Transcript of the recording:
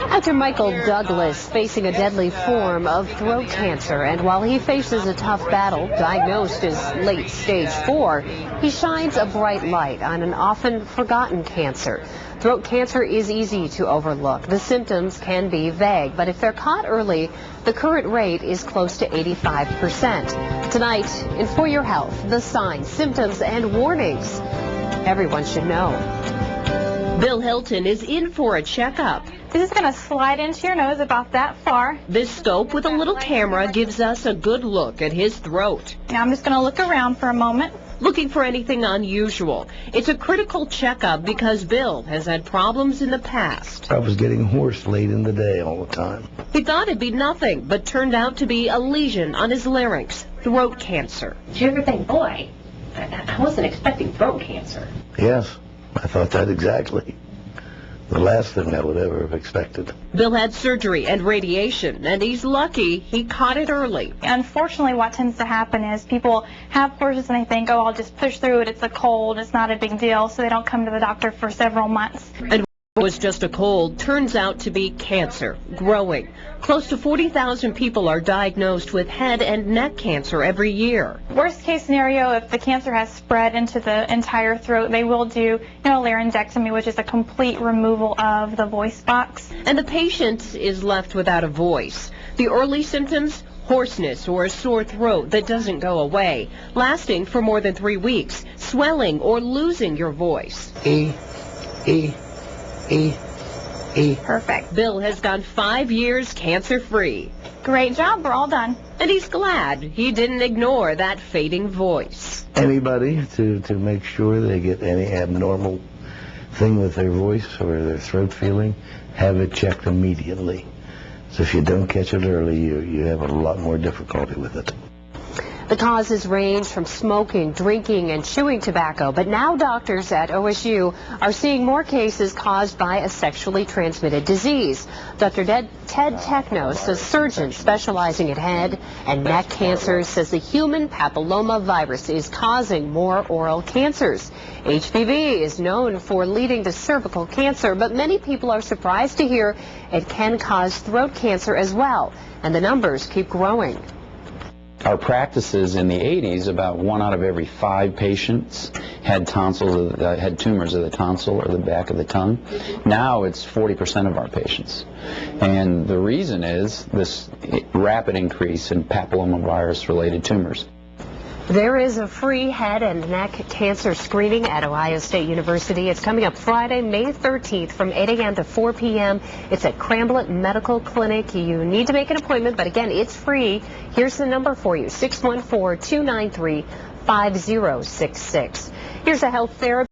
Actor Michael Douglas facing a deadly form of throat cancer, and while he faces a tough battle, diagnosed as late stage 4, he shines a bright light on an often forgotten cancer. Throat cancer is easy to overlook. The symptoms can be vague, but if they're caught early, the current rate is close to 85%. Tonight, in For Your Health, the signs, symptoms, and warnings everyone should know. Bill Hilton is in for a checkup. This is going to slide into your nose about that far. This scope with a little camera gives us a good look at his throat. Now I'm just going to look around for a moment. Looking for anything unusual. It's a critical checkup because Bill has had problems in the past. I was getting hoarse late in the day all the time. He thought it'd be nothing, but turned out to be a lesion on his larynx, throat cancer. Did you ever think, boy, I wasn't expecting throat cancer? Yes, I thought that exactly. The last thing I would ever have expected. Bill had surgery and radiation, and he's lucky he caught it early. Unfortunately, what tends to happen is people have courses and they think, oh, I'll just push through it, it's a cold, it's not a big deal, so they don't come to the doctor for several months. And what was just a cold turns out to be cancer, growing. Close to 40,000 people are diagnosed with head and neck cancer every year. Worst case scenario, if the cancer has spread into the entire throat, they will do a laryngectomy, which is a complete removal of the voice box. And the patient is left without a voice. The early symptoms? Hoarseness or a sore throat that doesn't go away, lasting for more than 3 weeks, swelling or losing your voice. Perfect. Bill has gone 5 years cancer-free. Great job. We're all done. And he's glad he didn't ignore that fading voice. Anybody to make sure they get any abnormal thing with their voice or their throat feeling, have it checked immediately. So if you don't catch it early, you have a lot more difficulty with it. The causes range from smoking, drinking, and chewing tobacco, but now doctors at OSU are seeing more cases caused by a sexually transmitted disease. Dr. Ted Technos, a surgeon specializing in head and neck cancers, says the human papilloma virus is causing more oral cancers. HPV is known for leading to cervical cancer, but many people are surprised to hear it can cause throat cancer as well, and the numbers keep growing. Our practices in the 80s, about 1 out of every 5 patients had tonsils, had tumors of the tonsil or the back of the tongue. Now it's 40% of our patients. And the reason is this rapid increase in papillomavirus-related tumors. There is a free head and neck cancer screening at Ohio State University. It's coming up Friday, May 13th from 8 a.m. to 4 p.m. It's at Cramblett Medical Clinic. You need to make an appointment, but again, it's free. Here's the number for you, 614-293-5066. Here's a health therapist.